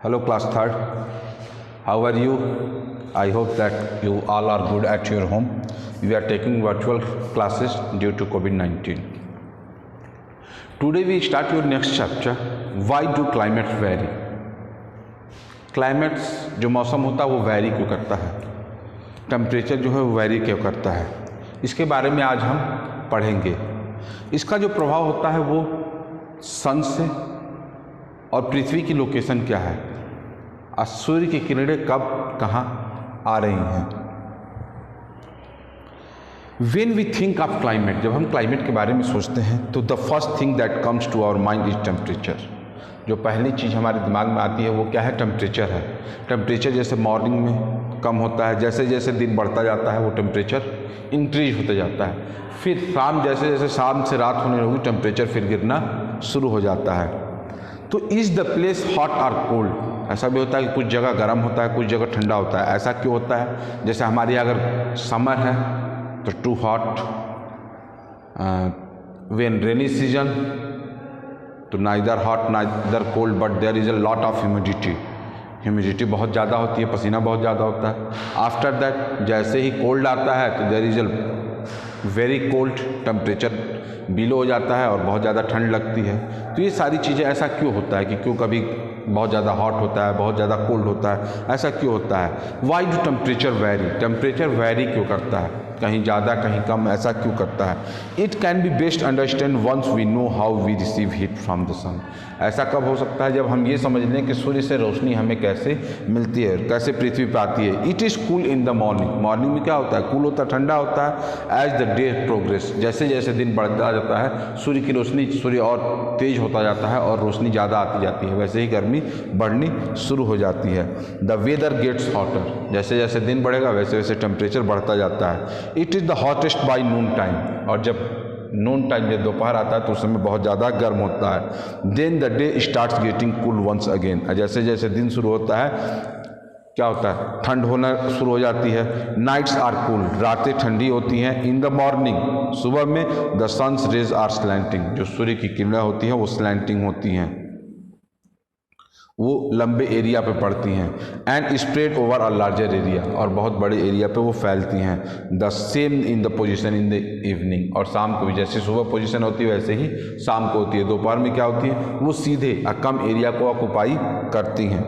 Hello class 3rd, how are you? I hope that you all are good at your home. We are taking virtual classes due to COVID-19. Today we start your next chapter, why do climates vary? Climates जो मौसम होता है वो vary क्यों करता है, temperature जो है वो वैरी क्यों करता है, इसके बारे में आज हम पढ़ेंगे। इसका जो प्रभाव होता है वो सन से और पृथ्वी की लोकेशन क्या है, आज सूर्य की किरणें कब कहाँ आ रही हैं। When we think of climate, जब हम क्लाइमेट के बारे में सोचते हैं तो the first thing that comes to our mind is temperature. जो पहली चीज़ हमारे दिमाग में आती है वो क्या है, टेम्परेचर है। टेम्परेचर जैसे मॉर्निंग में कम होता है, जैसे जैसे दिन बढ़ता जाता है वो टेम्परेचर इंक्रीज होता जाता है, फिर शाम जैसे जैसे शाम से रात होने लगी टेम्परेचर फिर गिरना शुरू हो जाता है। तो इज़ द प्लेस हॉट और कोल्ड, ऐसा भी होता है कि कुछ जगह गर्म होता है कुछ जगह ठंडा होता है। ऐसा क्यों होता है, जैसे हमारे यहाँ अगर समर है तो too hot, when rainy season तो neither hot neither cold but there is a lot of humidity बहुत ज़्यादा होती है, पसीना बहुत ज़्यादा होता है। आफ्टर दैट जैसे ही कोल्ड आता है तो there is a very cold, temperature below हो जाता है और बहुत ज़्यादा ठंड लगती है। तो ये सारी चीज़ें ऐसा क्यों होता है कि क्यों कभी बहुत ज़्यादा हॉट होता है बहुत ज़्यादा कोल्ड होता है, ऐसा क्यों होता है। Why do temperature vary, temperature vary क्यों करता है, कहीं ज़्यादा कहीं कम, ऐसा क्यों करता है। It can be best understand once we know how we receive heat from the sun. ऐसा कब हो सकता है, जब हम ये समझ लें कि सूर्य से रोशनी हमें कैसे मिलती है, कैसे पृथ्वी पर आती है। It is cool in the morning, morning में क्या होता है, कूल होता है, ठंडा होता है। एज द डे प्रोग्रेस, जैसे जैसे दिन बढ़ता जाता है सूर्य की रोशनी, सूर्य और तेज होता जाता है और रोशनी ज़्यादा आती जाती है, वैसे ही गर्मी बढ़नी शुरू हो जाती है। द वेदर गेट्स हॉटर, जैसे जैसे दिन बढ़ेगा वैसे वैसे टेम्परेचर बढ़ता जाता है। It is the hottest by Noon time, और जब नून टाइम जब दोपहर आता है तो उस समय बहुत ज़्यादा गर्म होता है। Then the day starts getting cool once again, जैसे जैसे दिन शुरू होता है क्या होता है, ठंड होना शुरू हो जाती है। नाइट्स आर कूल, रातें ठंडी होती हैं। इन द मॉर्निंग, सुबह में the sun's rays are slanting, जो सूर्य की किरणें होती हैं वो स्लैंटिंग होती हैं, वो लंबे एरिया पे पड़ती हैं। And spread over a larger area, और बहुत बड़े एरिया पे वो फैलती हैं। The same in the position in the evening, और शाम को भी जैसे सुबह पोजीशन होती है वैसे ही शाम को होती है। दोपहर में क्या होती है, वो सीधे कम एरिया को ऑक्युपाई करती हैं।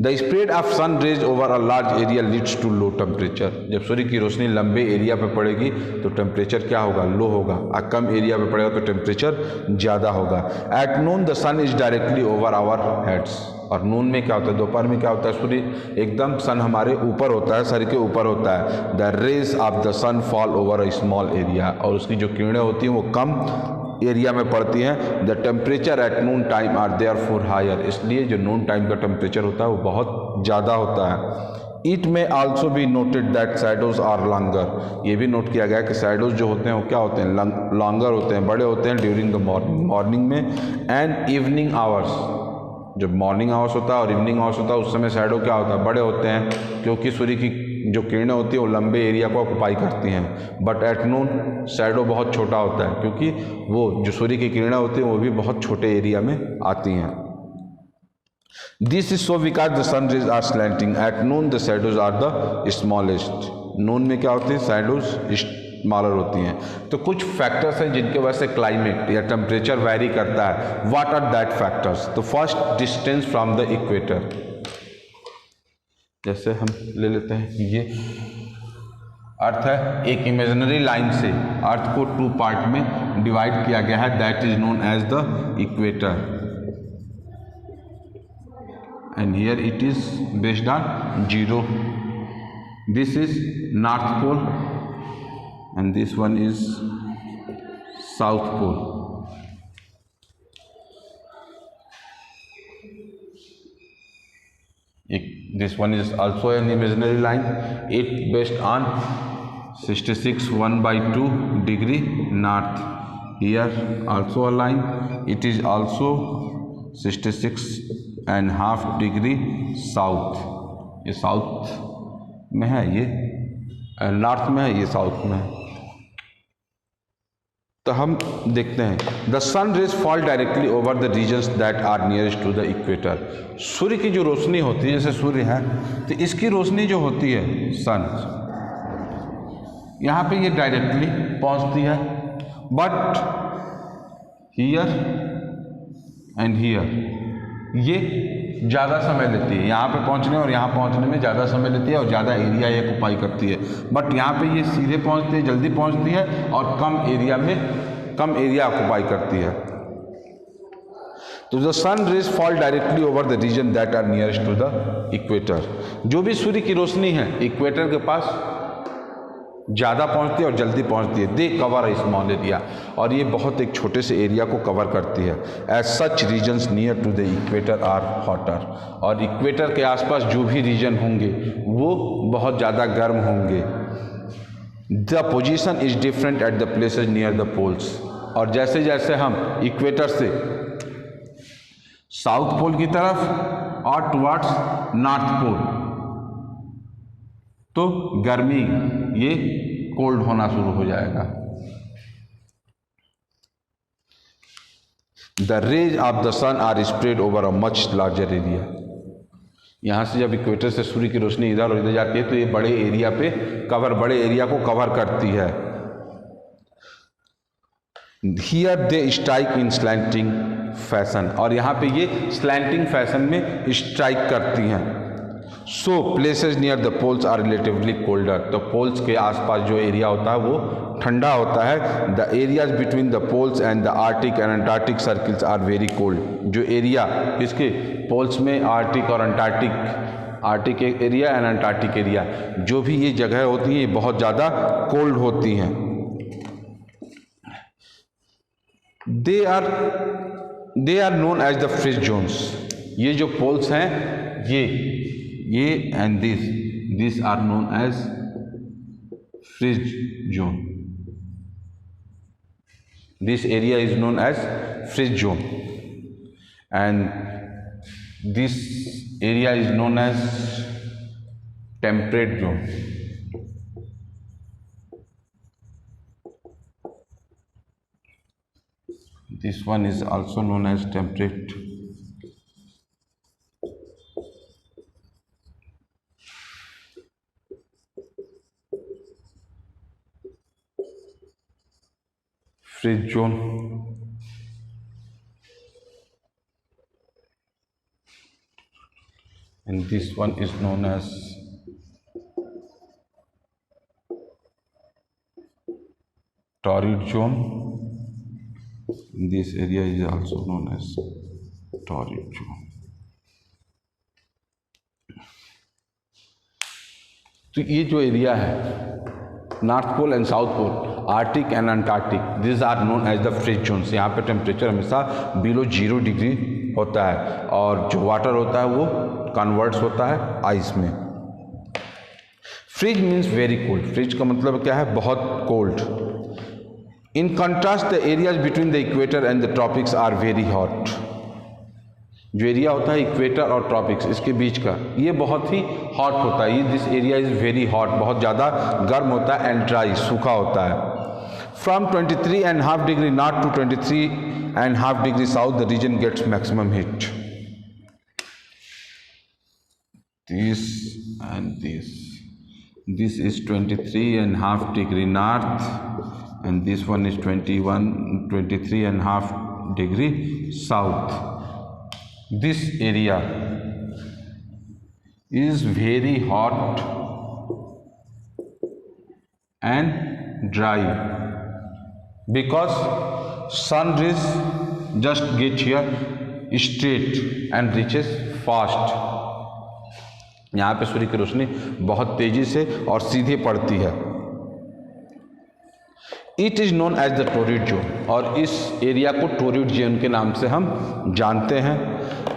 The spread of sun rays over a large area leads to low temperature, जब सूर्य की रोशनी लंबे एरिया पे पड़ेगी तो टेम्परेचर क्या होगा, लो होगा। कम एरिया पे पड़ेगा तो टेम्परेचर ज़्यादा होगा। At noon the sun is directly over our heads, और नून में क्या होता है, दोपहर में क्या होता है, सूर्य एकदम सन हमारे ऊपर होता है, सर के ऊपर होता है। The rays of the sun fall over a small area, और उसकी जो किरणें होती हैं वो कम एरिया में पड़ती हैं। The temperature at noon time are therefore higher, इसलिए जो नून टाइम का टेम्परेचर होता है वो बहुत ज़्यादा होता है। इट में आल्सो भी noted that shadows are longer, ये भी नोट किया गया कि शैडोज जो होते हैं वो क्या होते हैं, लॉन्गर होते हैं, बड़े होते हैं ड्यूरिंग द मॉर्निंग, मॉर्निंग में। एंड इवनिंग आवर्स, जब मॉर्निंग आवर्स होता है और इवनिंग आवर्स होता है उस समय शैडो क्या होता है, बड़े होते हैं, क्योंकि सूर्य की जो किरणें होती है वो लंबे एरिया को ऑक्युपाई करती हैं। बट एट नून शैडो बहुत छोटा होता है, क्योंकि वो जो सूर्य की किरणें होती हैं वो भी बहुत छोटे एरिया में आती हैं। This is so because the sun rays are slanting at noon the shadows are the smallest, noon में क्या होती है, शैडोज स्मॉलर होती हैं। तो कुछ फैक्टर्स हैं जिनके वजह से क्लाइमेट या टेम्परेचर वैरी करता है। व्हाट आर दैट फैक्टर्स, तो first distance from the equator, जैसे हम ले लेते हैं ये अर्थ है, एक इमेजिनरी लाइन से अर्थ को 2 पार्ट में डिवाइड किया गया है, that is known as the equator, and here it is based on 0। This is north pole and this one is south pole. This one is also an imaginary line. It based on 66 1/2 degree north. Here also a line. It is also 66.5 degree south. ये south में है, ये north में है, ये south में है। तो हम देखते हैं the sun rays fall directly over the regions that are nearest to the equator. सूर्य की जो रोशनी होती है, जैसे सूर्य है तो इसकी रोशनी जो होती है सन, यहाँ पे ये डायरेक्टली पहुँचती है, बट हियर एंड हियर ये ज़्यादा समय लेती है, यहाँ पे पहुँचने और यहाँ पहुँचने में ज़्यादा समय लेती है और ज़्यादा एरिया ये ऑक्युपाई करती है। बट यहाँ पे ये सीधे पहुँचती है, जल्दी पहुँचती है और कम एरिया ऑक्युपाई करती है। तो the sun rays fall directly over the region that are nearest to the equator. जो भी सूर्य की रोशनी है इक्वेटर के पास ज़्यादा पहुंचती है और जल्दी पहुंचती है। दे कवर ए स्मॉल एरिया, और ये बहुत एक छोटे से एरिया को कवर करती है। As such regions near to the equator are hotter, और इक्वेटर के आसपास जो भी रीजन होंगे वो बहुत ज़्यादा गर्म होंगे। The position is different at the places near the poles, और जैसे जैसे हम इक्वेटर से साउथ पोल की तरफ और टुवर्ड्स नॉर्थ पोल, तो गर्मी ये कोल्ड होना शुरू हो जाएगा। The rays of the sun are spread over a much larger area. यहाँ से जब इक्वेटर से सूर्य की रोशनी इधर और इधर जाती है तो ये बड़े एरिया को कवर करती है। Here they strike in slanting fashion, और यहाँ पे ये स्लैंटिंग फैशन में स्ट्राइक करती हैं। So places near the poles are relatively colder, तो पोल्स के आसपास जो एरिया होता है वो ठंडा होता है। The areas between the poles and the Arctic and Antarctic circles are very cold. जो एरिया इसके पोल्स में आर्टिक और Arctic area and Antarctic area, जो भी ये जगह होती हैं ये बहुत ज़्यादा कोल्ड होती हैं। They are known as the frigid zones. ये जो पोल्स हैं ये and this are known as frigid zone. This area is known as frigid zone and this area is known as temperate zone. This one is also known as temperate. Fridge zone. And this one is known as torrid zone. This area is also known as torrid zone. तो ये जो area है north pole and south pole, Arctic and Antarctic, this are known as the frigid zones. यहाँ पे temperature हमेशा below 0 degree होता है और जो वाटर होता है वो कन्वर्ट्स होता है आइस में। Frigid means very cold. Frigid का मतलब क्या है? बहुत cold. In contrast the areas between the equator and the tropics are very hot. जो एरिया होता है इक्वेटर और ट्रॉपिक्स इसके बीच का, ये बहुत ही हॉट होता है। ये this area is very hot, बहुत ज़्यादा गर्म होता है, एंड ड्राई, सूखा होता है। From 23.5 degree north to 23.5 degree south the region gets maximum heat. This is 23.5 degree north and this one is 23.5 degree south. This area is very hot and dry because sun rays just get here straight and reaches fast. यहाँ पे सूर्य की रोशनी बहुत तेजी से और सीधे पड़ती है। It is known as the torrid zone, और इस एरिया को टोरिड जोन के नाम से हम जानते हैं।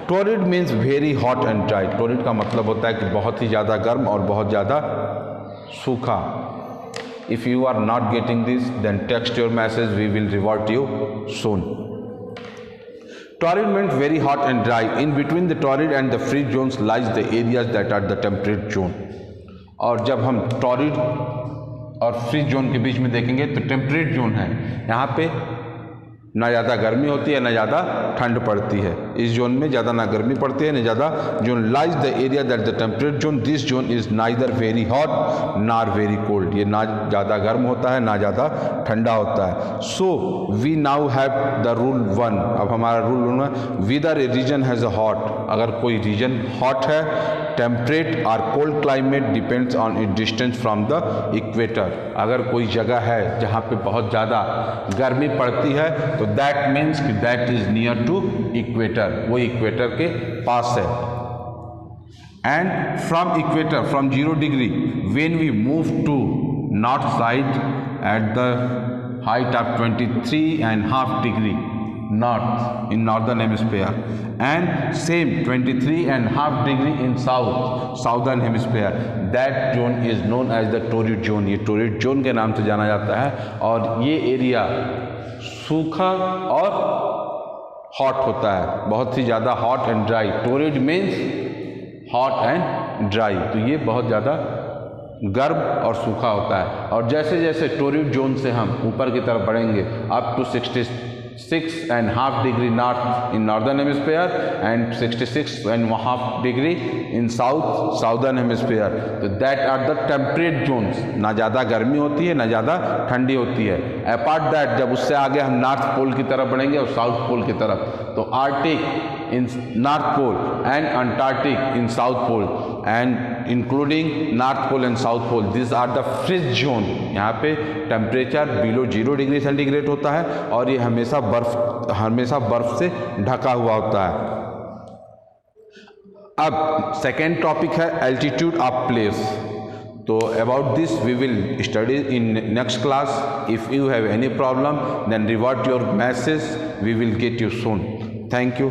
Torrid means very hot and dry. Torrid का मतलब होता है कि बहुत ही ज़्यादा गर्म और बहुत ज़्यादा सूखा। If you are not getting this then text your message, we will revert you soon. Torrid means very hot and dry. In between the torrid and the frigid zones lies the areas that are the temperate zone. और जब हम torrid और freeze zone के बीच में देखेंगे तो temperate zone है। यहाँ पे ना ज़्यादा गर्मी होती है ना ज़्यादा ठंड पड़ती है। इस जोन में ज़्यादा ना गर्मी पड़ती है ना ज़्यादा। Zone lies the area that the temperate zone, this zone is neither very hot नार वेरी कोल्ड। ये ना ज़्यादा गर्म होता है ना ज़्यादा ठंडा होता है। So we now have the rule 1। अब हमारा rule 1, whether a region has a hot, अगर कोई रीजन हॉट है, टेम्परेट और cold climate depends on it distance from the equator. अगर कोई जगह है जहाँ पे बहुत ज़्यादा गर्मी पड़ती है तो दैट मीन्स कि that is near to equator, वो इक्वेटर के पास है। And from equator, from 0 degree, when we move to north side at the height of 23.5 degree north in northern hemisphere and same 23.5 degree in southern hemisphere, that zone is known as the torrid zone। ये torrid zone के नाम से जाना जाता है और ये area सूखा और हॉट होता है, बहुत ही ज़्यादा hot and dry. Torrid means hot and dry, तो ये बहुत ज़्यादा गर्म और सूखा होता है। और जैसे जैसे टोरिड जोन से हम ऊपर की तरफ बढ़ेंगे up to 66.5 degree north in northern hemisphere and 66.5 degree in southern hemisphere, तो that are the temperate zones। ना ज़्यादा गर्मी होती है ना ज़्यादा ठंडी होती है। अपार्ट दैट जब उससे आगे हम नॉर्थ पोल की तरफ बढ़ेंगे और साउथ पोल की तरफ, तो arctic in north pole and antarctic in south pole and including north pole and south pole, this are the freeze zone. यहाँ पे टेम्परेचर बिलो 0 डिग्री सेंटीग्रेड होता है और ये हमेशा बर्फ से ढका हुआ होता है। अब सेकेंड टॉपिक है एल्टीट्यूड ऑफ प्लेस। तो about this we will study in next class. If you have any problem then revert your message, we will get you soon. Thank you.